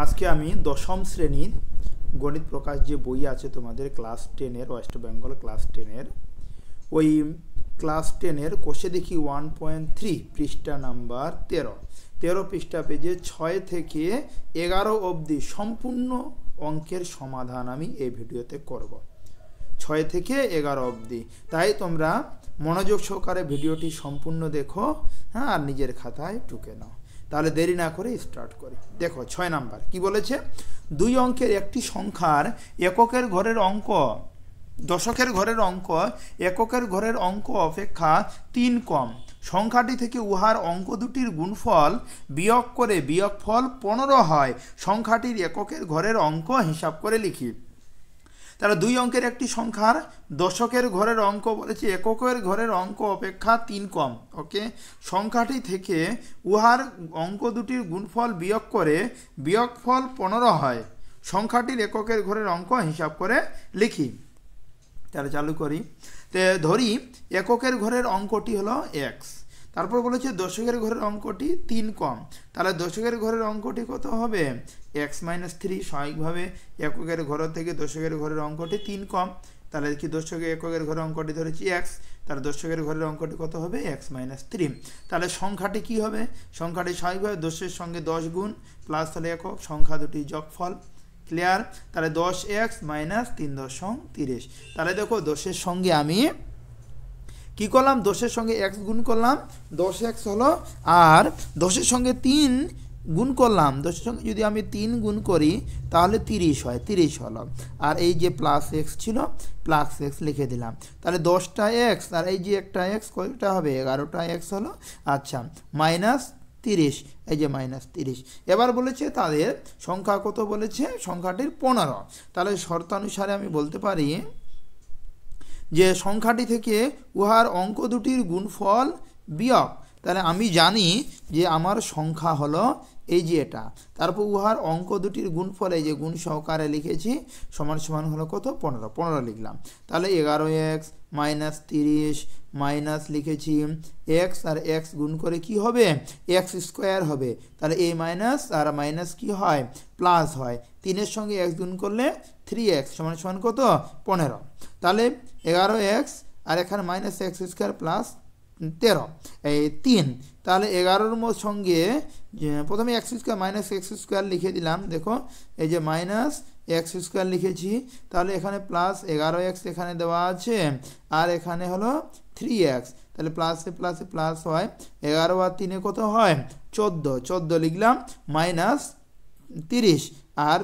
আজকে আমি দশম শ্রেণীর গণিত প্রকাশ যে বই আছে তোমাদের ক্লাস 10-এর ওয়েস্ট বেঙ্গল ক্লাস 10-এর ওই ক্লাস 10-এর কোষে দেখি 1.3 পৃষ্ঠা নাম্বার 13 পৃষ্ঠা পেজে 6 থেকে 11 অবধি সম্পূর্ণ অঙ্কের সমাধান আমি এই ভিডিওতে করব 6 থেকে 11 অবধি। তাই তোমরা মনোযোগ সহকারে ভিডিওটি সম্পূর্ণ দেখো, হ্যাঁ, আর নিজের খাতায় টুকে নাও। তাহলে দেরি না করে স্টার্ট করি। দেখো 6 নাম্বার কি বলেছে, দুই অঙ্কের একটি সংখ্যার এককের ঘরের অঙ্ক দশকের ঘরের অঙ্ক এককের ঘরের অঙ্ক অপেক্ষা 3 কম। সংখ্যাটি থেকে উহার অঙ্ক দুটির গুণফল বিয়োগ করে বিয়োগফল 15 হয়। সংখ্যাটির এককের ঘরের অঙ্ক হিসাব করে লিখি। তাহলে দুই অঙ্কের একটি সংখ্যার দশকের ঘরের অঙ্ক বলেছে এককের ঘরের অঙ্ক অপেক্ষা 3 কম। ওকে, সংখ্যাটি থেকে উহার অঙ্ক দুটির গুণফল বিয়োগ করে বিয়োগফল 15 হয়। সংখ্যাটির এককের ঘরের অঙ্ক হিসাব করে লিখি। তাহলে চালু করি। ধরি এককের ঘরের অঙ্কটি হলো x, তারপর বলেছে দশকের ঘরের অঙ্কটি 3 কম। তাহলে দশকের ঘরের অঙ্কটি কত হবে? x-3। স্বাভাবিকভাবে এককের ঘর থেকে দশকের ঘরের অঙ্কটি 3 কম। তাহলে কি দশকের এককের ঘরের অঙ্কটি ধরেছি x, তার দশকের ঘরের অঙ্কটি কত হবে? x-3। তাহলে সংখ্যাটি কি হবে? সংখ্যাটি স্বাভাবিকভাবে দশের সঙ্গে 10 গুণ প্লাস হলে একক, সংখ্যা দুটি যোগফল। ক্লিয়ার? তাহলে 10x - 3.30। তাহলে দেখো দশের সঙ্গে আমি কি করলাম, দশের সঙ্গে x গুণ করলাম, 10x হলো, আর দশের সঙ্গে 3 গুণ করলাম, দশের সঙ্গে যদি আমি 3 গুণ করি তাহলে 30 হয়, 30 হলো। আর এই যে প্লাস x ছিল, প্লাস x লিখে দিলাম। তাহলে 10টা x আর এই যে একটা x কয়টা হবে? 11টা x হলো। আচ্ছা, -30, এই যে -30। এবার বলেছে তাদের সংখ্যা কত বলেছে? সংখ্যাটির 15। তাহলে শর্তানুসারে আমি বলতে পারি যে সংখ্যাটি থেকে উহার অঙ্ক দুটির গুণফল বিয়োগ। তাহলে আমি জানি যে আমার সংখ্যা হলো এই যে এটা, তারপর উহার অঙ্ক দুটির গুণফল এই যে গুণ সহকারে লিখেছি, সমান সমান হলো কত? 15 লিখলাম। তাহলে 11x -30 মাইনাস লিখেছি x আর x গুণ করে কি হবে? x² হবে। তাহলে এই মাইনাস আর মাইনাস কি হয়? প্লাস হয়। 3-এর সঙ্গে x গুণ করলে 3x সমান সমান কত? 15। তাহলে 11x আর এখানে -x² প্লাস 13, এই 3। তাহলে 11-এর সঙ্গে প্রথমে x² লিখে দিলাম। দেখো এই যে -x² লিখেছি, তাহলে এখানে প্লাস 11x এখানে দেওয়া আছে, আর এখানে হলো 3x। তাহলে প্লাসে প্লাসে প্লাস হয়, 11 আর 3 কত হয়? 14 লিখলাম, -30। আর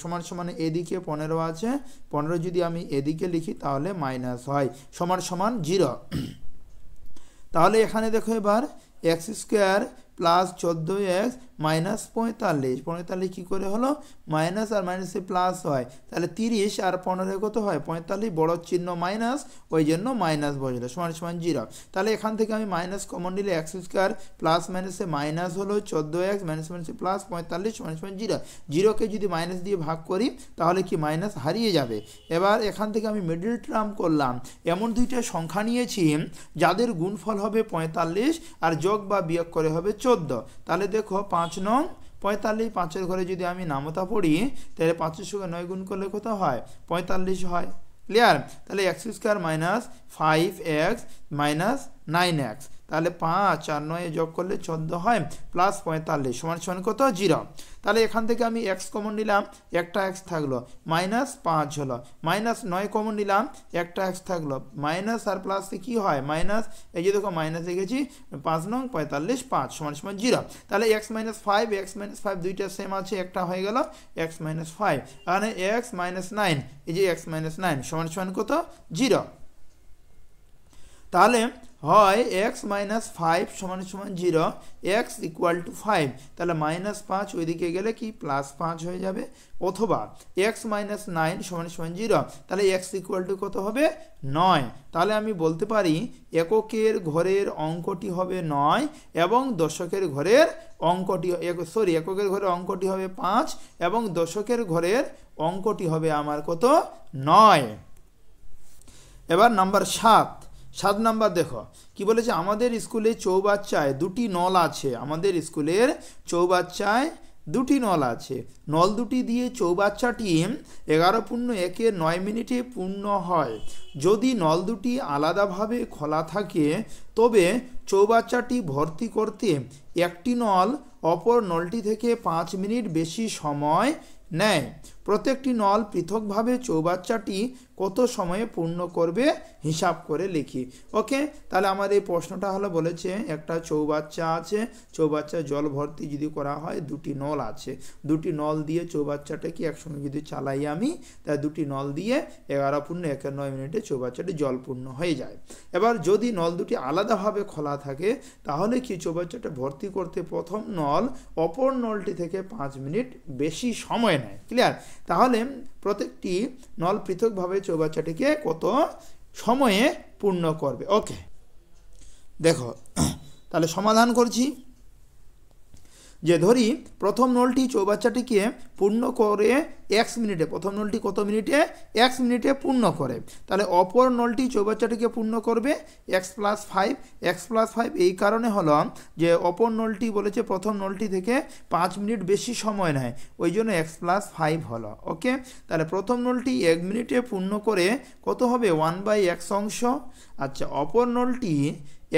সমান সমান এদিকে 15 আছে, 15 যদি আমি এদিকে লিখি তাহলে মাইনাস হয়, সমান সমান 0। তাহলে এখানে দেখো এবার x² প্লাস 14x -45, 45 কী করে হলো? মাইনাস আর মাইনাসে প্লাস হয়। তাহলে 30 আর 15 কত হয়? 45, বড় চিহ্ন মাইনাস, ওই জন্য মাইনাস বসলো, সমান সমান 0। তাহলে এখান থেকে আমি মাইনাস কমন নিলে x² প্লাস মাইনাসে মাইনাস হলো 14x মাইনাসে প্লাস 45 সমান সমান 0। 0কে যদি মাইনাস দিয়ে ভাগ করি তাহলে কি মাইনাস হারিয়ে যাবে। এবার এখান থেকে আমি মিডল টার্ম করলাম, এমন দুইটা সংখ্যা নিয়েছি যাদের গুণফল হবে 45 আর যোগ বা বিয়োগ করে হবে 14। তাহলে দেখো 5 নং 45, 5-এর ঘরে যদি আমি নামতা পড়ি তাহলে 5-এর সঙ্গে 9 গুণ করলে কত হয়? 45 হয়। ক্লিয়ার? তাহলে x² - 5x - 9x, তাহলে 5 আর 9 যোগ করলে 14 হয়, প্লাস 45 সমান সমান কত? 0। তাহলে এখান থেকে আমি x কমন নিলাম, একটা x থাকলো, -5 হলো, -9 কমন নিলাম, একটা x থাকলো, মাইনাস আর প্লাসে কি হয়? মাইনাস, এই যে দেখো মাইনাস লিখেছি, 5 নং 45 5 সমান সমান 0। তাহলে x - 5 x - 5 দুইটা সেম আছে, একটা হয়ে গেল x - 5, এখানে x - 9, এই যে x - 9 সমান সমান কত? 0। তাহলে হয় x - 5 সমান সমান 0, x = 5। তাহলে -5 ওইদিকে গেলে কি +5 হয়ে যাবে, অথবা x - 9 সমান সমান 0। তাহলে x = কত হবে? 9। তাহলে আমি বলতে পারি এককের ঘরের অঙ্কটি হবে 9 এবং দশকের ঘরের অঙ্কটি এককের ঘরের অঙ্কটি হবে 5 এবং দশকের ঘরের অঙ্কটি হবে আমার কত? 9। এবার নাম্বার 7 নাম্বার দেখো কি বলেছে, আমাদের স্কুলে চৌবাচ্চায় দুটি নল আছে। আমাদের স্কুলের চৌবাচ্চায় দুটি নল আছে, নল দুটি দিয়ে চৌবাচ্চাটি 11.1 9 মিনিটে পূর্ণ হয়। যদি নল দুটি আলাদাভাবে খোলা থাকে তবে চৌবাচ্চাটি ভর্তি করতে একটি নল অপর নলটি থেকে 5 মিনিট বেশি সময় নেয়। প্রত্যেকটি নল পৃথকভাবে চৌবাচ্চাটি কত সময়ে পূর্ণ করবে হিসাব করে লিখি। ওকে, তাহলে আমার এই প্রশ্নটা হলো বলেছে একটা চৌবাচ্চা আছে, চৌবাচ্চা জল ভর্তি যদি করা হয়, দুটি নল আছে, দুটি নল দিয়ে চৌবাচ্চাটাকে একসঙ্গে যদি চালাই আমি, তাই দুটি নল দিয়ে 11.1 9 মিনিটে চৌবাচ্চাটি জলপূর্ণ হয়ে যায়। এবার যদি নল দুটি আলাদাভাবে খোলা থাকে তাহলে কি চৌবাচ্চাটা ভর্তি করতে প্রথম নল অপর নলটি থেকে 5 মিনিট বেশি সময় নেয়। ক্লিয়ার? তাহলে প্রত্যেকটি নল পৃথকভাবে চৌবাচ্চাটিকে কত সময়ে পূর্ণ করবে। ওকে, দেখো তাহলে সমাধান করছি। যে ধরি প্রথম নলটি চৌবাচ্চাটিকে পূর্ণ করে x মিনিটে, প্রথম নলটি কত মিনিটে? x মিনিটে পূর্ণ করে, তাহলে অপর নলটি চৌবাচ্চাটিকে পূর্ণ করবে x + 5। x + 5 এই কারণে হলো যে অপর নলটি বলেছে প্রথম নলটি থেকে 5 মিনিট বেশি সময় নেয়, ওই জন্য x + 5 হলো। ওকে, তাহলে প্রথম নলটি 1 মিনিটে পূর্ণ করে কত হবে? 1/x অংশ। আচ্ছা, অপর নলটি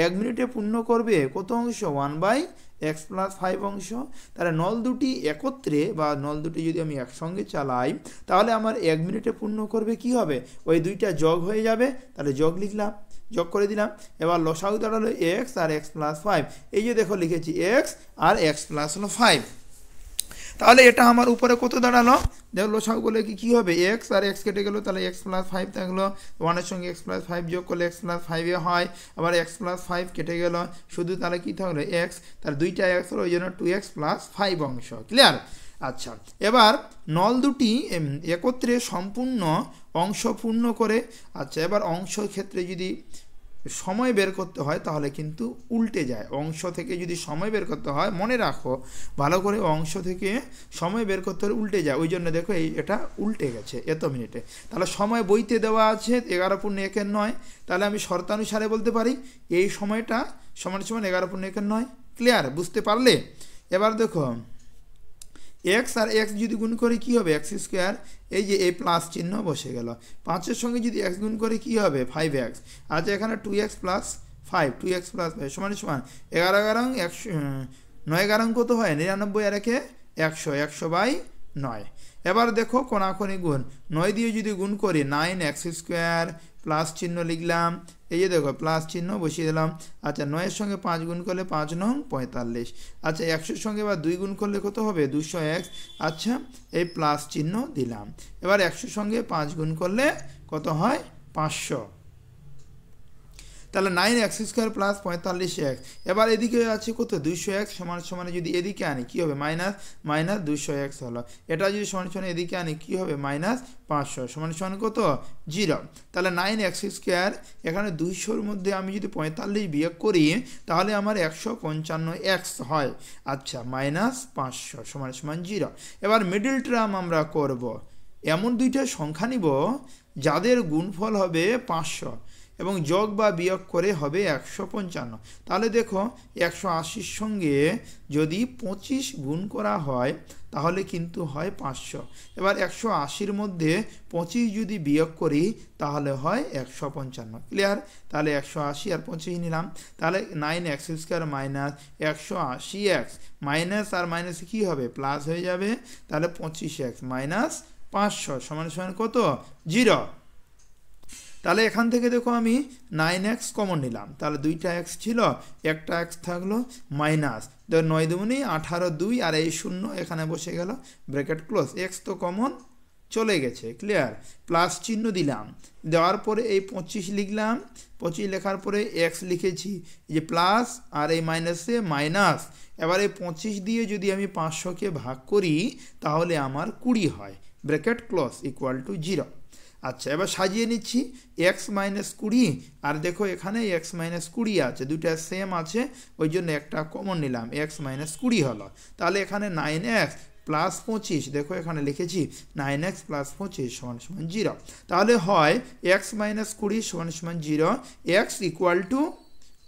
1 মিনিটে পূর্ণ করবে কত অংশ? 1/x + 5 অংশ। তাহলে নল দুটি একত্রে বা নল দুটি যদি আমি একসঙ্গে চালাই তাহলে আমার 1 মিনিটে পূর্ণ করবে কি হবে? ওই দুইটা যোগ হয়ে যাবে, তাহলে যোগ লিখলাম, যোগ করে দিলাম। এবার লসাগু দাঁড়ালো x আর x + 5। এই যে দেখো লিখেছি x আর x + 5। তাহলে এটা আমার উপরে কত দাঁড়ালো? দেখো লসাগু করলে কি হবে? x আর x কেটে গেল, তাহলে x + 5 থাকলো, 1 এর সঙ্গে x + 5 যোগ করলে x + 5 এ হয়, আবার x + 5 কেটে গেল, শুধু তাহলে কি থাকলো? x, তার দুইটা x হলো, ওই জন্য 2x + 5 অংশ। ক্লিয়ার? আচ্ছা, এবার নল দুটি একত্রে সম্পূর্ণ অংশ পূর্ণ করে। আচ্ছা, এবার অংশ ক্ষেত্রে যদি সময় বের করতে হয় তাহলে কিন্তু উল্টে যায়। অংশ থেকে যদি সময় বের করতে হয়, মনে রাখো ভালো করে, অংশ থেকে সময় বের করতে হলে উল্টে যায়, ওই জন্য দেখো এটা উল্টে গেছে এত মিনিটে। তাহলে সময় বইতে দেওয়া আছে 11.1 9, তাহলে আমি শর্তানুসারে বলতে পারি এই সময়টা সমান সমান 11.1 9। ক্লিয়ার? বুঝতে পারলে? এবার দেখো x আর x যদি গুণ করে কি হবে? x²। এই যে এই প্লাস চিহ্ন বসে গেল, 5-এর সঙ্গে যদি x গুণ করে কি হবে? 5x। আচ্ছা, এখানে 2x + 5, 2x + 5 সমান সমান 11 9 11 কত হয়? 99 আর 1 100, 100/9। এবার দেখো কোনাকুনি গুণ, 9 দিয়ে যদি গুণ করি 9x² প্লাস চিহ্ন লিখলাম, এই যে দেখো প্লাস চিহ্ন বসিয়ে দিলাম। আচ্ছা, 9-এর সঙ্গে 5 গুণ করলে 5 9 45। আচ্ছা, 100-এর সঙ্গে এবার 2 গুণ করলে কত হবে? 200x। আচ্ছা, এই প্লাস চিহ্ন দিলাম। এবার 100-এর সঙ্গে 5 গুণ করলে কত হয়? 500। তাহলে 9x² + 45x। এবার এদিকে আছে কত? 200x সমান সমান যদি এদিকে আনি কি হবে? মাইনাস 200x হলো। এটা যদি সমান সমান এদিকে আনি কি হবে? -500 সমান সমান কত? 0। তাহলে 9x², এখানে 200-র মধ্যে আমি যদি 45 বিয়োগ করি তাহলে আমার 155x হয়। আচ্ছা, -500 সমান সমান 0। এবার মিডল টার্ম আমরা করব, এমন দুইটা সংখ্যা নিব যাদের গুণফল হবে 500 এবং যোগ বা বিয়োগ করে হবে 155। তাহলে দেখো 180-র সঙ্গে যদি 25 গুণ করা হয় তাহলে কিন্তু হয় 500। এবার 180-র মধ্যে 25 যদি বিয়োগ করি তাহলে হয় 155। ক্লিয়ার? তাহলে 180 আর 25 নিলাম, তাহলে 9x² - 180x মাইনাস আর মাইনাসে কি হবে? প্লাস হয়ে যাবে। তাহলে 25x - 500 সমান সমান কত? 0। তাহলে এখান থেকে দেখো আমি 9x কমন নিলাম, তাহলে দুইটা x ছিল, একটা x থাকলো মাইনাস 9 দুগুণে 18 2 আর এই 0 এখানে বসে গেল, ব্র্যাকেট ক্লোজ। x তো কমন চলে গেছে। ক্লিয়ার? প্লাস চিহ্ন দিলাম, দেওয়ার পরে এই 25 লিখলাম, 25 লেখার পরে x লিখেছি, যে প্লাস আর এই মাইনাসে মাইনাস। এবার এই 25 দিয়ে যদি আমি 500-কে ভাগ করি তাহলে আমার 20 হয়, ব্র্যাকেট ক্লোজ = 0। আচ্ছা, এবার সাজিয়ে নিচ্ছি x - 20 আর দেখো এখানে x - 20 আছে, দুইটা সেম আছে, ওই জন্য একটা কমন নিলাম, x - 20 হলো। তাহলে এখানে 9x + 25, দেখো এখানে লিখেছি 9x + 25 = 0। তাহলে হয় x - 20 = 0, x =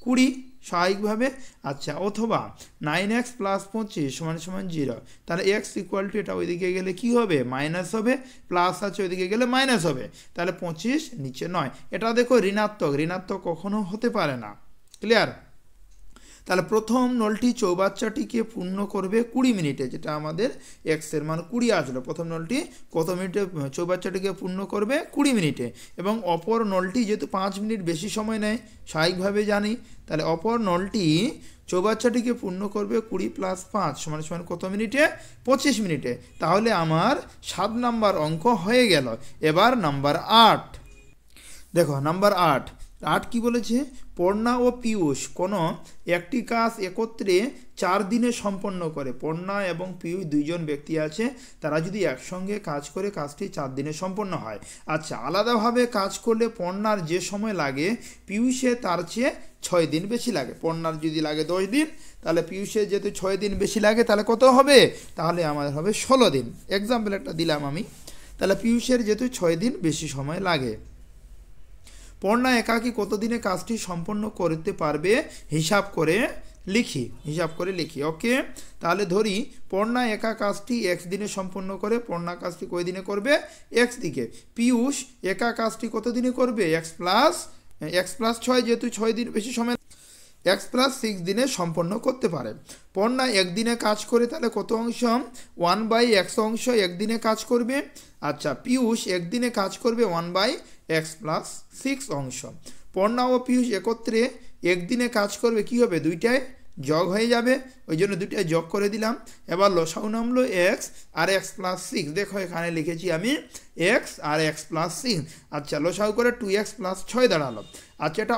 20 স্বাভাবিকভাবে। আচ্ছা, অথবা 9x প্লাস 25 সমান সমান 0, তাহলে x ইকুয়াল টু এটা ওইদিকে গেলে কি হবে, মাইনাস হবে, প্লাস আছে ওইদিকে গেলে মাইনাস হবে, তাহলে 25 নিচে 9। এটা দেখো ঋণাত্মক, ঋণাত্মক কখনো হতে পারে না। ক্লিয়ার? তাহলে প্রথম নলটি চৌবাচ্চাটিকে পূর্ণ করবে 20 মিনিটে, যেটা আমাদের এক্স এর মান 20 আসলো। প্রথম নলটি কত মিনিটে চৌবাচ্চাটিকে পূর্ণ করবে, 20 মিনিটে। এবং অপর নলটি যেহেতু 5 মিনিট বেশি সময় নেয় স্বাভাবিকভাবে জানি, তাহলে অপর নলটি চৌবাচ্চাটিকে পূর্ণ করবে 20 প্লাস 5 সমান সমান কত মিনিটে, 25 মিনিটে। তাহলে আমার 7 নাম্বার অঙ্ক হয়ে গেল। এবার নাম্বার 8 দেখো, নাম্বার 8 কি বলেছে, পর্ণা ও পীয়ূষ কোনো একটি কাজ একত্রে 4 দিনে সম্পন্ন করে। পর্ণা এবং পীয়ূষ দুইজন ব্যক্তি আছে, তারা যদি একসঙ্গে কাজ করে কাজটি 4 দিনে সম্পন্ন হয়। আচ্ছা, আলাদাভাবে কাজ করলে পর্ণার যে সময় লাগে পীয়ূষে তার চেয়ে 6 দিন বেশি লাগে। পর্ণার যদি লাগে 10 দিন, তাহলে পীয়ূষের যেহেতু 6 দিন বেশি লাগে, তাহলে কত হবে, তাহলে আমাদের হবে 16 দিন। এক্সাম্পল একটা দিলাম আমি, তাহলে পীয়ূষের যেহেতু 6 দিন বেশি সময় লাগে। পর্ণা একাকী কতদিনে কাজটি সম্পন্ন করতে পারবে হিসাব করে লিখি। ওকে, তাহলে ধরি পর্ণা একা কাজটি x দিনে সম্পন্ন করে। পর্ণা কাজটি কয় দিনে করবে, x দিকে। পীয়ূষ একা কাজটি কত দিনে করবে, x প্লাস 6, যেহেতু 6 দিন বেশি সময়, x প্লাস 6 দিনে সম্পন্ন করতে পারে। পর্ণা একদিনে কাজ করে, তাহলে কত অংশ, 1/x অংশ একদিনে কাজ করবে। আচ্ছা, পীয়ূষ একদিনে কাজ করবে 1/x প্লাস 6 অংশ। পর্ণা ও পীয়ূষ একত্রে একদিনে কাজ করবে, কি হবে, দুইটায় যোগ হয়ে যাবে, ওই জন্য দুইটায় যোগ করে দিলাম। এবার লসাগু নামলো x আর x প্লাস 6। দেখো এখানে লিখেছি আমি x আর x প্লাস 6। আচ্ছা, লসাগু করে 2x প্লাস 6 দাঁড়ালো। আচ্ছা, এটা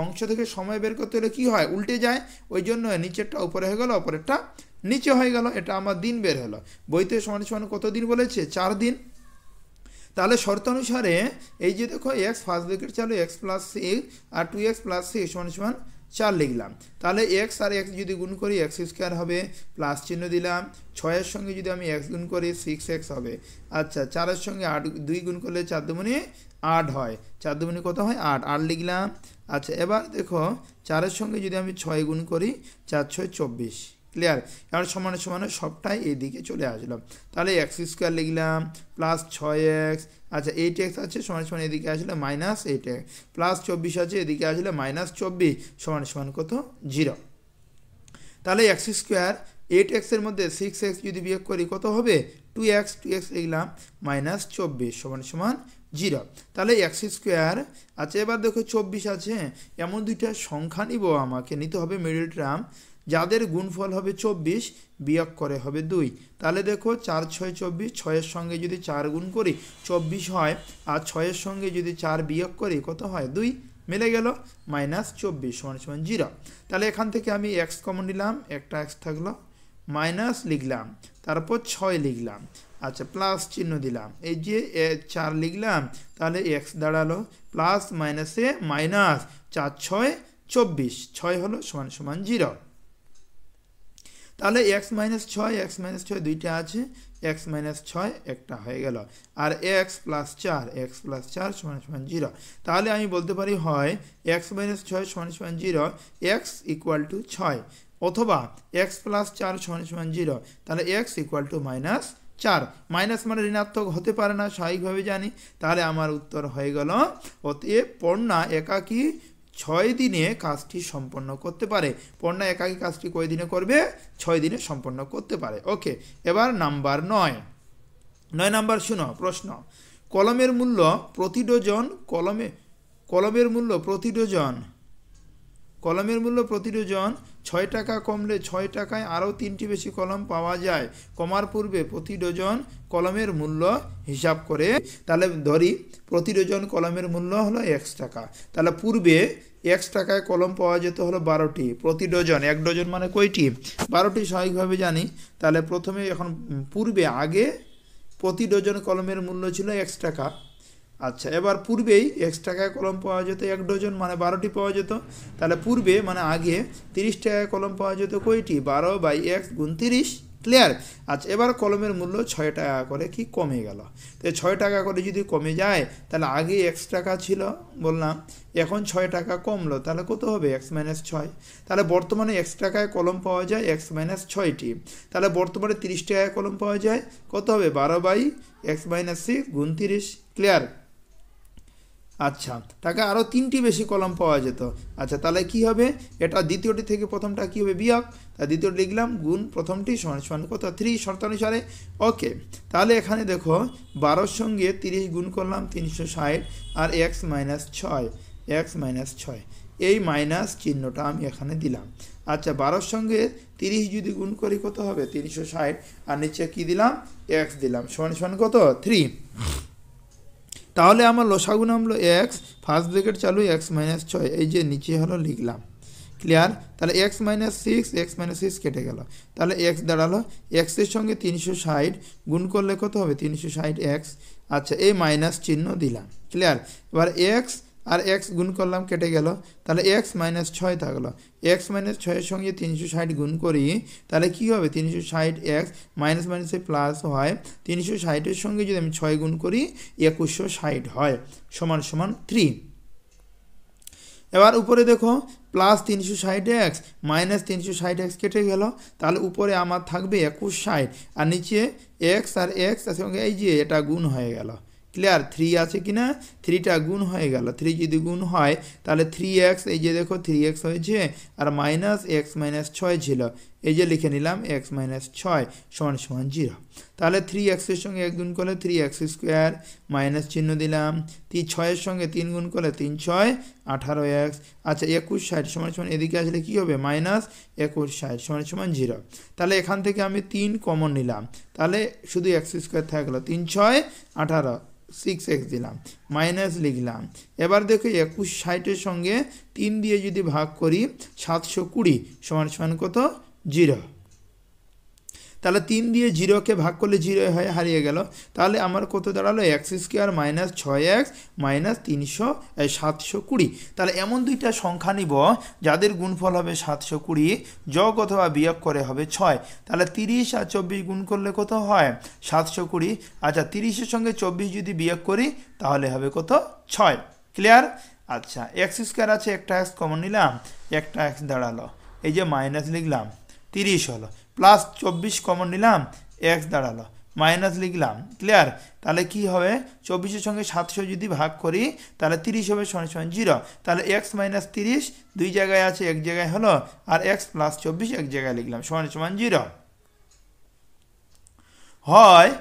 অংশ থেকে সময় বের করতে হলে কি হয়, উল্টে যায়, ওই জন্য নিচেরটা উপরে হয়ে গেল, উপরেরটা নিচে হয়ে গেল। এটা আমার দিন বের হলো। বইতে সমান সমান কত দিন বলেছে, 4 দিন। তাহলে শর্ত অনুসারে এই যে দেখো x ফার্স্ট ব্র্যাকেট চালু, x প্লাস 6 আর 2x প্লাস 6 সমান সমান 4 লিখলাম। তাহলে x আর x যদি গুণ করি x স্কোয়ার হবে, প্লাস চিহ্ন দিলাম। 6-এর সঙ্গে যদি আমি x গুণ করি 6x হবে। আচ্ছা, 4-এর সঙ্গে 2 গুণ করলে 4 দুগুণে 8 হয়। 4 দুগুণে কত হয়, 8 লিখলাম। আচ্ছা, এবার দেখো 4-এর সঙ্গে যদি আমি 6 গুণ করি, 4×6 = 24। ক্লিয়ার? এবার সমানে সমানে সবটাই এইদিকে চলে আসলাম। তাহলে x স্কোয়ার লিখলাম প্লাস 6x। আচ্ছা, 8x আছে সমান সমান এদিকে আসলে মাইনাস 8x, প্লাস 24 আছে এদিকে আসলে মাইনাস 24 সমান সমান কত, 0। তাহলে x স্কোয়ার 8x এর মধ্যে 6x যদি বিয়োগ করি কত হবে, 2x লিখলাম মাইনাস 24 সমান সমান 0। তাহলে x স্কোয়ার। আচ্ছা, এবার দেখো 24 আছে, এমন দুইটা সংখ্যা আমাকে নিতে হবে মিডল টার্ম, যাদের গুণফল হবে 24 বিয়োগ করে হবে 2। তাহলে দেখো 4×6 = 24, 6-এর সঙ্গে যদি 4 গুণ করি 24 হয়, আর 6-এর সঙ্গে যদি 4 বিয়োগ করি কত হয়, 2, মিলে গেল, মাইনাস 24 সমান সমান 0। তাহলে এখান থেকে আমি x কমন নিলাম, একটা x থাকলো, মাইনাস লিখলাম, তারপর 6 লিখলাম। আচ্ছা, প্লাস চিহ্ন দিলাম, এই যে 4 লিখলাম, তাহলে x দাঁড়ালো প্লাস মাইনাসে মাইনাস, 4×6 = 24, 6 হলো সমান সমান 0। তাহলে x - 6 দুইটা আছে, x - 6 একটা হয়ে গেল, আর x + 4 সমান সমান 0। তাহলে আমি বলতে পারি হয় x - 6 সমান সমান 0, x = 6, অথবা x + 4 সমান সমান 0, তাহলে x = -4। মাইনাস মানে ঋণাত্মক হতে পারে না, স্বাভাবিকভাবে জানি। তাহলে আমার উত্তর হয়ে গেল, অতএব পর্ণা একাকী 6 দিনে কাজটি সম্পন্ন করতে পারে। পর্ণা একাকী কাজটি কয় দিনে করবে, 6 দিনে সম্পন্ন করতে পারে। ওকে, এবার নাম্বার 9 নাম্বার শুনো প্রশ্ন। কলমের মূল্য প্রতি ডজন, কলমের মূল্য প্রতি ডজন 6 টাকা কমলে 6 টাকায় আরও 3টি বেশি কলম পাওয়া যায়। কমার পূর্বে প্রতি ডজন কলমের মূল্য হিসাব করে। তাহলে ধরি প্রতি ডজন কলমের মূল্য হলো x টাকা। তাহলে পূর্বে x টাকায় কলম পাওয়া যেত হলো 12টি প্রতি ডজন। 1 ডজন মানে কয়টি, 12টি স্বাভাবিকভাবে জানি। তাহলে প্রথমে এখন আগে প্রতি ডজন কলমের মূল্য ছিল x টাকা। আচ্ছা, এবার পূর্বেই x টাকায় কলম পাওয়া যেত 1 ডজন, মানে 12টি পাওয়া যেত। তাহলে পূর্বে মানে আগে 30 টাকায় কলম পাওয়া যেত কয়টি, 12/x × 30। ক্লিয়ার। আচ্ছা, এবার কলমের মূল্য 6 টাকা করে কি কমে গেল। তো 6 টাকা করে যদি কমে যায় তাহলে আগে x টাকা ছিল বললাম, এখন 6 টাকা কমলো, তাহলে কত হবে x - 6। তাহলে বর্তমানে x টাকায় কলম পাওয়া যায় x - 6টি। তাহলে বর্তমানে 30 টাকায় কলম পাওয়া যায় কত হবে 12/x - 6 গুণ 30। ক্লিয়ার। আচ্ছা, টাকা আরও 3টি বেশি কলম পাওয়া যেত। আচ্ছা, তাহলে কি হবে, এটা দ্বিতীয়টি থেকে প্রথমটা কি হবে বিয়োগ, তা দ্বিতীয়টি লিখলাম গুণ প্রথমটি সমান সমান কত 3 শর্তানুসারে। ওকে, তাহলে এখানে দেখো 12-র সঙ্গে 30 গুণ করলাম 360 আর x - 6 এই মাইনাস চিহ্নটা আমি এখানে দিলাম। আচ্ছা, 12-র সঙ্গে 30 যদি গুণ করি কত হবে 360 আর নিচে কি দিলাম x দিলাম সমান সমান কত 3। তাহলে আমার লসাগু নামলো x, ফার্স্ট ব্র্যাকেট চালু x - 6, এই যে নিচে হলো লিখলাম। ক্লিয়ার। তাহলে x - 6 কেটে গেল, তাহলে x দাঁড়ালো x এর সঙ্গে 360 গুণ করলে কত হবে 360x। আচ্ছা, এই মাইনাস চিহ্ন দিলাম। ক্লিয়ার। এবার x আর x গুণ করলাম কেটে গেল, তাহলে x - 6 থাকলো। x - 6 এর সঙ্গে 360 গুণ করি তাহলে কি হবে 360x মাইনাস মাইনাসে প্লাস হয়, 360-এর সঙ্গে যদি আমি 6 গুণ করি 2160 হয় সমান সমান 3। এবার উপরে দেখো প্লাস 360x মাইনাস 360x কেটে গেল, তাহলে উপরে আমার থাকবে 2160 আর নিচে x আর x এর সঙ্গে এই যে এটা গুণ হয়ে গেল। ক্লিয়ার। 3 আছে কি না, 3টা গুণ হয়ে গেল, 3 যদি গুণ হয় তাহলে 3x, এই যে দেখো 3x হয়েছে আর মাইনাস x - 6 ছিল, এই যে লিখে নিলাম x - 6 সমান সমান 0। তাহলে 3x এর সঙ্গে 1 গুণ করলে 3x² মাইনাস চিহ্ন দিলাম, 6 এর সঙ্গে 3 গুণ করলে 3×6 18x। আচ্ছা, 2160 সমান সমান এদিকে আসলে কি হবে মাইনাস 2160 সমান সমান 0। তাহলে এখান থেকে আমি 3 কমন নিলাম, তাহলে শুধু x² থাকলো, 3×6 18 6x দিলাম মাইনাস লিখলাম। এবার দেখো 2160-এর সঙ্গে 3 দিয়ে যদি ভাগ করি 720 সমান সমান কত 0। তাহলে 3 দিয়ে 0কে ভাগ করলে 0 হয়ে হারিয়ে গেল, তাহলে আমার কত দাঁড়ালো x² মাইনাস 6x মাইনাস 720। তাহলে এমন দুইটা সংখ্যা নিব যাদের গুণফল হবে 720, যোগ অথবা বিয়োগ করে হবে 6। তাহলে 30 আর 24 গুণ করলে কত হয় 720। আচ্ছা, 30-এর সঙ্গে 24 যদি বিয়োগ করি তাহলে হবে কত 6। ক্লিয়ার। আচ্ছা, x² আছে, একটা x কমন নিলাম, একটা x দাঁড়ালো, এই যে মাইনাস লিখলাম 30 হলো, প্লাস 24 কমন নিলাম x দাঁড়ালো মাইনাস লিখলাম। ক্লিয়ার। তাহলে কি হবে 24-এর সঙ্গে 700 যদি ভাগ করি তাহলে 30 হবে সমান সমান 0। তাহলে x - 30 দুই জায়গায় আছে, এক জায়গায় হলো, আর x + 24 এক জায়গায় লিখলাম সমান সমান 0। হয়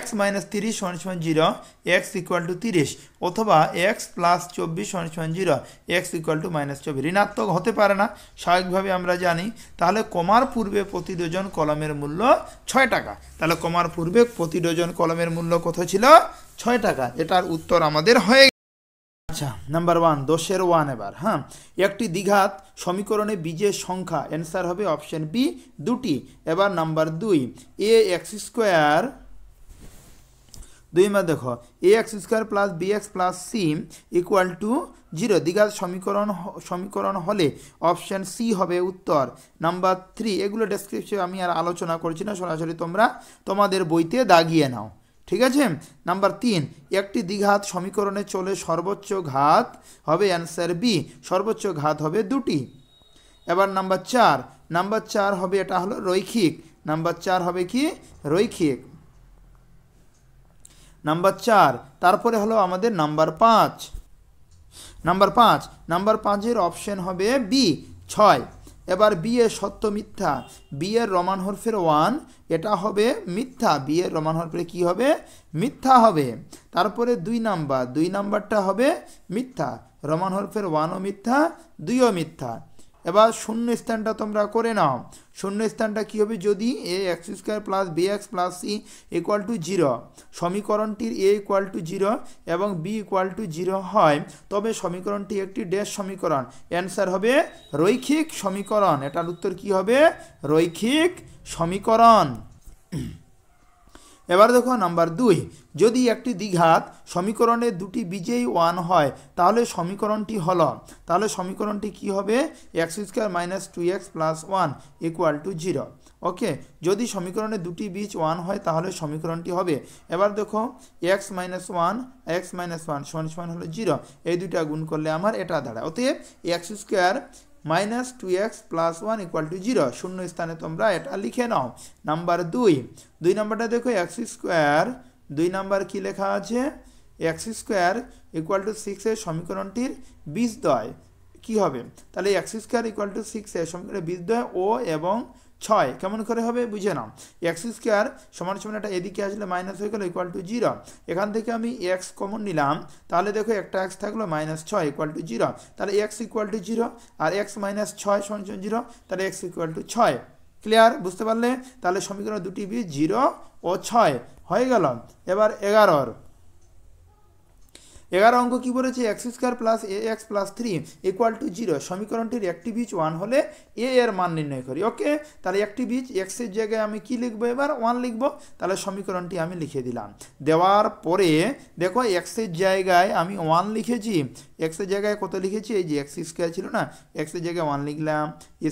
x - 30 সমান সমান 0 x = 30, অথবা x + 24 সমান সমান 0 x = -24। ঋণাত্মক হতে পারে না, স্বাভাবিকভাবে আমরা জানি। তাহলে কমার পূর্বে প্রতি ডজন কলমের মূল্য 6 টাকা। তাহলে কমার পূর্বে প্রতি ডজন কলমের মূল্য কত ছিল 6 টাকা। এটার উত্তর আমাদের হয়ে। আচ্ছা, নাম্বার 1 10-এর 1। এবার হ্যাঁ, একটি দ্বিঘাত সমীকরণে বীজের সংখ্যা, অ্যান্সার হবে অপশন বি 2টি। এবার নাম্বার 2 ax² 2 দেখো ax² plus bx plus c = 0 দ্বিঘাত সমীকরণ হলে অপশন সি হবে উত্তর। নাম্বার 3, এগুলো ডেসক্রিপশনে আমি আর আলোচনা করছি না, সরাসরি তোমরা তোমাদের বইতে দাগিয়ে নাও। ঠিক আছে। নাম্বার 3, একটি দ্বিঘাত সমীকরণে চলে সর্বোচ্চ ঘাত হবে অ্যান্সার বি, সর্বোচ্চ ঘাত হবে 2টি। এবার নাম্বার 4 হবে, এটা হলো রৈখিক। নাম্বার 4 হবে কি রৈখিক। নাম্বার 4, তারপরে হলো আমাদের নাম্বার 5। নাম্বার 5-এর অপশন হবে বি 6। এবার বি এর সত্য মিথ্যা, বি এর রোমান হরফের 1 এটা হবে মিথ্যা, বি এর রোমান হরফে কি হবে মিথ্যা হবে। তারপরে 2 নাম্বারটা হবে মিথ্যা, রোমান হরফের 1ও মিথ্যা 2ও মিথ্যা। এবার শূন্য স্থানটা তোমরা করে নাও, শূন্য স্থানটা কি হবে যদি ax² plus bx plus c = 0 সমীকরণটির a = 0 এবং b = 0 হয়, তবে সমীকরণটি একটি ড্যাশ সমীকরণ, অ্যান্সার হবে রৈখিক সমীকরণ। এটার উত্তর কি হবে রৈখিক সমীকরণ। এবার দেখো নাম্বার 2, যদি একটি দ্বিঘাত সমীকরণের দুটি বীজেই 1 হয় তাহলে সমীকরণটি হলো, তাহলে সমীকরণটি কি হবে, x² - 2x + 1 = 0। ওকে, যদি সমীকরণে দুটি বীজ 1 হয় তাহলে সমীকরণটি হবে, এবার দেখো x - 1 হলো 0, এই দুইটা গুণ করলে আমার এটা দাঁড়ায়। অতএব x² - 2x + 1 = 0, শূন্য স্থানে তোমরা এটা লিখে নাও। নাম্বার 2 নাম্বারটা দেখো x², 2 নাম্বার কি লেখা আছে, x² = 6 এর সমীকরণটির বীজদ্বয় কি হবে, তাহলে x² = 6 এর সমীকরণের বীজদ্বয় ও এবং 6 কেমন করে হবে বুঝে নাও। x² সমান এটা এদিকে আসলে মাইনাস হয়ে গেল =0, এখান থেকে আমি x কমন নিলাম, তাহলে দেখো একটা x থাকলো -6 = 0, তাহলে x = 0 আর x - 6 = 0, তাহলে x = 6। ক্লিয়ার, বুঝতে পারলে? তাহলে সমীকরণ দুটি বীজ 0 ও 6 হয়ে গেল। এবার 11 অঙ্ক কি বলেছে, x² + ax + 3 = 0, সমীকরণটির একটি বীজ 1 হলে a এর মান নির্ণয় করি। ওকে, তাহলে একটি বীজ x এর জায়গায় আমি কি লিখবো, এবার 1 লিখবো, তাহলে সমীকরণটি আমি লিখে দিলাম। দেওয়ার পরে দেখো x এর জায়গায় আমি 1 লিখেছি, x এর জায়গায় কত লিখেছি, এই যে x² ছিল না, x এর জায়গায় 1 লিখলাম,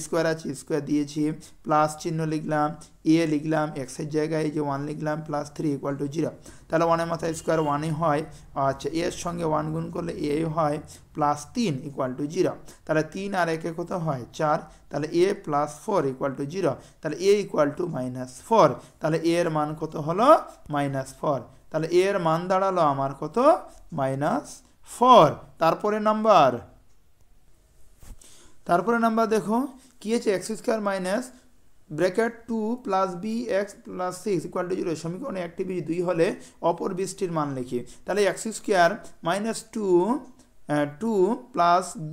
স্কোয়ার আছে স্কোয়ার দিয়েছি, প্লাস চিহ্ন লিখলাম, a লিখলাম, x এর জায়গায় এই যে 1 লিখলাম, +3 = 0, তাহলে 1 এর মাথায় স্কোয়ার 1ই হয়, আচ্ছা a এর সঙ্গে 1 গুণ করলে a হয়, +3 = 0, তাহলে 3 আর 1 কত হয় 4, তাহলে a + 4 = 0, তাহলে a = -4, তাহলে a এর মান কত হলো -4, তাহলে a এর মান দাঁড়ালো আমার কত -4। তারপরে নাম্বার দেখো কি আছে, x² ব্র্যাকেট 2 + bx + 6 = 0, সমীকরণে একটি বীজ 2 হলে অপর বীজটির মান লিখি, তাহলে x² - 2 +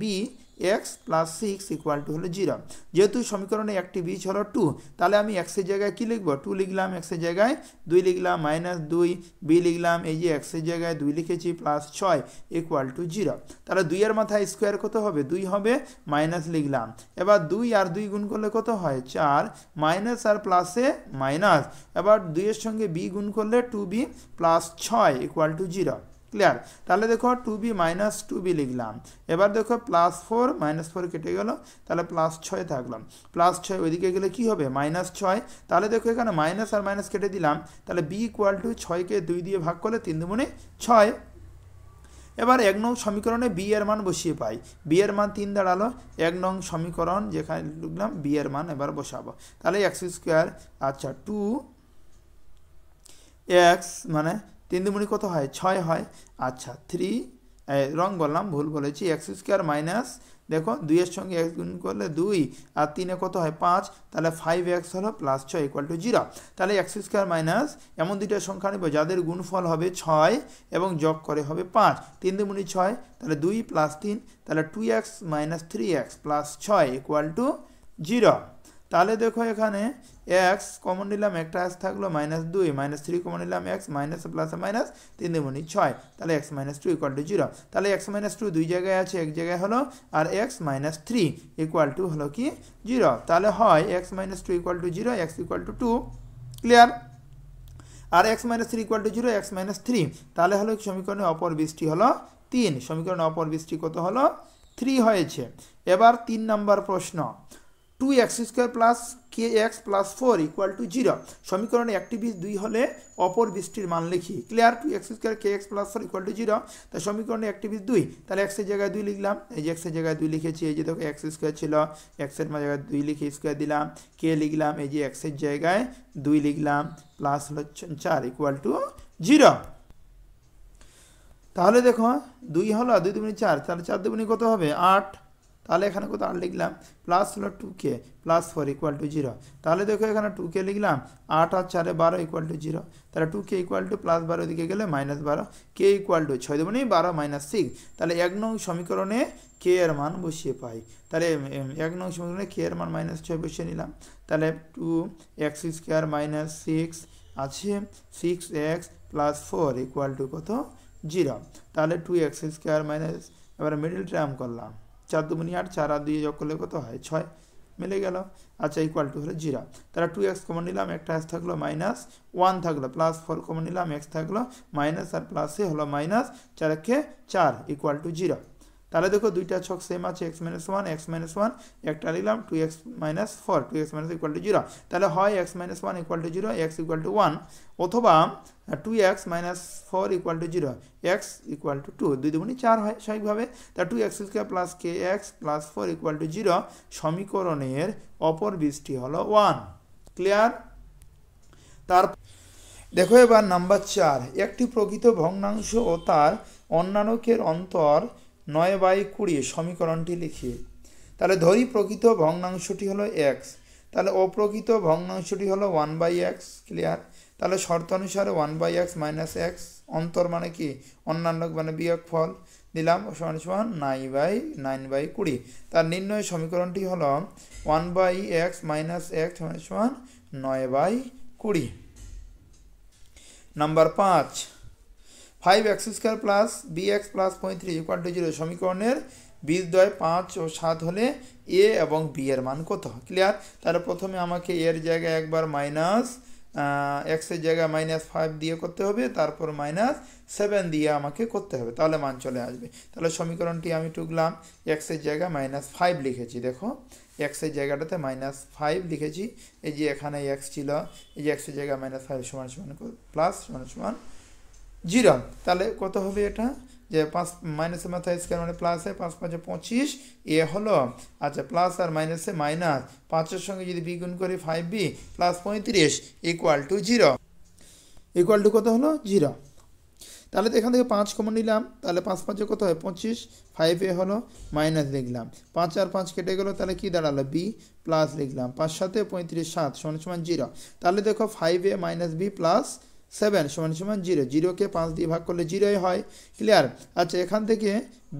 bx + 6 = 0, যেহেতু সমীকরণে একটি বীজ হলো 2, তাহলে আমি x এর জায়গায় কি লিখবো, 2 লিখলাম, x এর জায়গায় 2 লিখলাম, -2 b লিখলাম, এই যে x এর জায়গায় 2 লিখেছি, +6 = 0, তাহলে 2 এর মাথায় স্কোয়ার কত হবে, 2 হবে, মাইনাস লিখলাম, এবার 2 আর 2 গুণ করলে কত হয় 4, মাইনাস আর প্লাসে মাইনাস, এবার 2 এর সঙ্গে b গুণ করলে 2b + 6 = 0। ক্লিয়ার, তাহলে দেখো 2b - 2b লিখলাম, এবার দেখো +4 -4 কেটে গেল, তাহলে +6 থাকলাম, +6 ওইদিকে গেলে কি হবে -6, তাহলে দেখো এখানে মাইনাস আর মাইনাস কেটে দিলাম, তাহলে b = 6কে 2 দিয়ে ভাগ করলে 3 × 6। এবার 1 নং সমীকরণে b এর মান বসিয়ে পাই, b এর মান 3 দাঁড়ালো, 1 নং সমীকরণ যেখানে লিখলাম b এর মান এবার বসাবো, তাহলে x², আচ্ছা 2x মানে 3 দুগুণে কত হয় 6 হয়, আচ্ছা 3 রং বললাম, ভুল বলেছি, x² দেখো 2 এর সঙ্গে x গুণ করলে 2 আর 3 এ কত হয় 5, তাহলে 5x হলো +6 = 0, তাহলে x² এমন দুইটা সংখ্যা নেব যাদের গুণফল হবে 6 এবং যোগ করে হবে 5, 3 দুগুণে 6, তাহলে 2 + 3, তাহলে 2x - 3x + 6 = 0। তাহলে দেখো এখানে x কমন নিলাম, একটা x থাকলো, -2 -3 কমন নিলাম, x মাইনাস প্লাসে মাইনাস 3 × 6, তাহলে x - 2 = 0, তাহলে x - 2 দুই জায়গায় আছে, এক জায়গায় হলো, আর x - 3 = হলো কি 0, তাহলে হয় x - 2 = 0, x = 2। ক্লিয়ার, আর x - 3 = 0, x - 3, তাহলে হলো সমীকরণের অপর বীজটি হলো 3, সমীকরণের অপর বীজটি কত হলো 3 হয়েছে। এবার 3 নম্বর প্রশ্ন, 2x² + kx + 4 = 0, সমীকরণে একটি বীজ 2 হলে অপর বীজটির মান লিখি। ক্লিয়ার, 2x² kx + 4 = 0, তাই সমীকরণে একটি বীজ 2, তাহলে x এর জায়গায় 2 লিখলাম, এই যে x এর জায়গায় 2 লিখেছি, এই যে দেখো x² ছিল, x এর জায়গায় 2 লিখে স্কোয়ার দিলাম, k লিখলাম, এই যে x এর জায়গায় 2 লিখলাম, প্লাস হলো 4 = 0। তাহলে দেখো 2 হলো, 2 দুগুণে 4, তাহলে 4 দুগুণে কত হবে 8, তাহলে এখানে কত 8 লিখলাম, প্লাস হলো 2k + 4 = 0, তাহলে দেখো এখানে 2k লিখলাম, 8 আর 4 এ 12 = 0, তাহলে 2k = +12 দিকে গেলে -12, k = 6 দুগুণে 12 - 6, তাহলে 1 নং সমীকরণে k এর মান বসিয়ে পাই, তাহলে 1 নং সমীকরণে k এর মান -6 বসিয়ে নিলাম, তাহলে 2x² - 6 আছে, 6x + 4 = কত 0, তাহলে 2x² এবার মিডল টার্ম করলাম, 4 দুগুণে 8, 4 আর 2 যোগ করলে কত হয় 6, মিলে গেল। আচ্ছা ইকুয়াল টু হলো 0। তাহলে 2x কমন নিলাম, একটা s থাকলো -1 থাকলো, +4 কমন নিলাম, x থাকলো মাইনাস আর প্লাসে হলো মাইনাস, 4 ইকুয়াল টু 0। তাহলে দেখো দুইটা ছক সেম আছে, x-1 একটা লিখলাম 2x - 4 2x - ইকুয়াল টু 0। তাহলে হয় x-1 equal to 0, x equal to 1, অথবা 2x - 4 equal to 0, x equal to 2। 2 দুগুণে 4 হয় স্বাভাবিকভাবে। তা 2x² + kx + 4 ইকুয়াল টু 0 সমীকরণের অপর বীজটি হলো 1। ক্লিয়ার? তার দেখো এবার নাম্বার 4, একটি প্রকৃত ভগ্নাংশ ও তার অন্যান্যকের অন্তর 9/20 সমীকরণটি লিখি। তাহলে ধরি প্রকৃত ভগ্নাংশটি হলো x, তাহলে অপ্রকৃত ভগ্নাংশটি হলো 1/x। ক্লিয়ার? তাহলে শর্ত অনুসারে 1/x - x, অন্তর মানে কি অন্যান্য মানে বিয়োগফল দিলাম, সমান 9/20। তার নির্ণয় সমীকরণটি হলো 1/x - x সমান 9/20। Number 5, 5x² + bx + 35 equal to 0 সমীকরণের বীজদ্বয় 5 ও 7 হলে a এবং b এর মান কত? ক্লিয়ার? তাহলে প্রথমে আমাকে এর জায়গায় একবার x এর জায়গায় -5 দিয়ে করতে হবে, তারপর -7 দিয়ে আমাকে করতে হবে, তাহলে মান চলে আসবে। তাহলে সমীকরণটি আমি টুকলাম, x এর জায়গায় -5 লিখেছি, দেখো x এর জায়গাটাতে -5 লিখেছি, এই যে এখানে x ছিল, এই যে x এর জায়গায় -5 সমান প্লাস সমান 0। তাহলে কত হবে এটা, যে 5 মাইনাসের মাথায় স্কয়ার মানে প্লাসে 5 5 25 এ হলো। আচ্ছা প্লাস আর মাইনাসে মাইনাস, 5 এর সঙ্গে যদি বি গুণ করি 5b + 35 equal to 0। Equal to কত হলো? 0। তাহলে তো এখান থেকে 5 কমন নিলাম, তাহলে 5 5 কত হয় 25, 5 এ হলো মাইনাস লিখলাম, 5 আর 5 কেটে গেল, তাহলে কি দাঁড়ালো b প্লাস লিখলাম, 5 7 35 7 সমান 0। তাহলে দেখো 5a - b + 7 সমান 0, 0কে 5 দিয়ে ভাগ করলে 0ই হয়। ক্লিয়ার? আচ্ছা এখান থেকে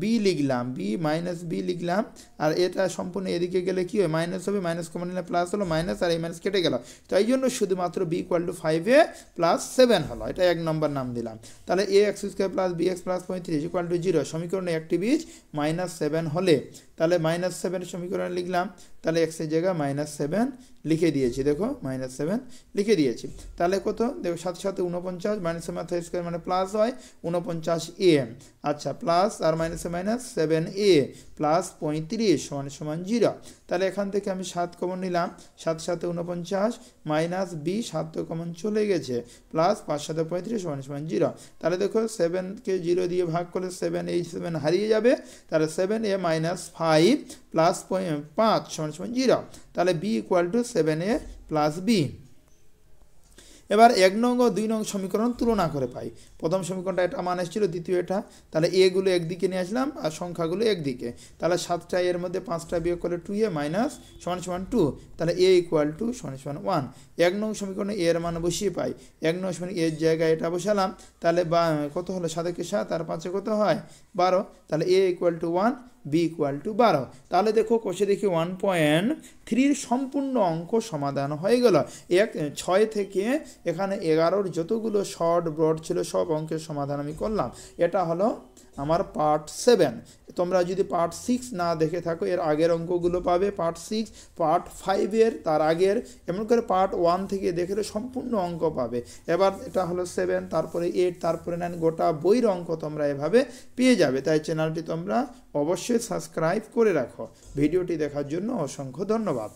b লিখলাম, b - b লিখলাম, আর এটা সম্পূর্ণ এদিকে গেলে কি হয় মাইনাস হবে, মাইনাস কমন নিলে প্লাস হলো, মাইনাস আর এই মাইনাস কেটে গেল, তাই জন্য শুধুমাত্র b = 5a + 7 হলো, এটা 1 নম্বর নাম দিলাম। তাহলে ax² + bx + 35 ইকুয়াল টু 0 সমীকরণে একটি বীজ -7 হলে, তাহলে -7 সমীকরণে লিখলাম, তাহলে x এর জায়গায় -7 লিখে দিয়েছি, দেখো -7 লিখে দিয়েছি। তাহলে কত দেখো 7 7 49, মাইনাসের মাথায় স্কয়ার মানে প্লাস হয় 49a। আচ্ছা প্লাস আর মাইনাসে মাইনাস 7a + 35 সমান 0। তাহলে এখান থেকে আমি 7 কমন নিলাম, 7 7 49 মাইনাস b 7 কমন চলে গেছে, প্লাস 5 7 35 সমান 0। তাহলে দেখো 7কে 0 দিয়ে ভাগ করলে 7 এই 7 হারিয়ে যাবে, তাহলে 7a - 5 + 5 সমান 0। তাহলে b = 7a + b। এবার 1 নং ও 2 নং সমীকরণ তুলনা করে পাই। প্রথম সমীকরণটা এটা মান এসেছিল, দ্বিতীয় এটা, তাহলে a গুলো একদিকে নিয়ে আসলাম আর সংখ্যাগুলো একদিকে, তাহলে 7টা এর মধ্যে 5টা বিয়োগ করলে 2a সমান 2, তাহলে a = সমান 1। 1 নং সমীকরণে a এর মান বসিয়ে পাই, 1 নং সমীকরণে a এর জায়গায় এটা বসালাম, তাহলে কত হলো 7 কে 7 আর 5 কত হয় 12, তাহলে a = 1, b = 12। তাহলে দেখো কষে দেখি 1.3 সম্পূর্ণ অঙ্ক সমাধান হয়ে গেল। 6 থেকে এখানে 11-র যতগুলো শর্ট ব্রড ছিল সব অঙ্কের সমাধান আমি করলাম। এটা হলো আমার পার্ট 7। তোমরা যদি পার্ট 6 না দেখে থাকো, এর আগের অঙ্কগুলো পাবে পার্ট 6, পার্ট 5-এর তার আগের, এমন করে পার্ট 1 থেকে দেখলে সম্পূর্ণ অঙ্ক পাবে। এবার এটা হলো 7, তারপরে 8, তারপরে 9, গোটা বইয়ের অঙ্ক তোমরা এভাবে পেয়ে যাবে। তাই চ্যানেলটি তোমরা অবশ্যই সাবস্ক্রাইব করে রাখো। ভিডিওটি দেখার জন্য অসংখ্য ধন্যবাদ।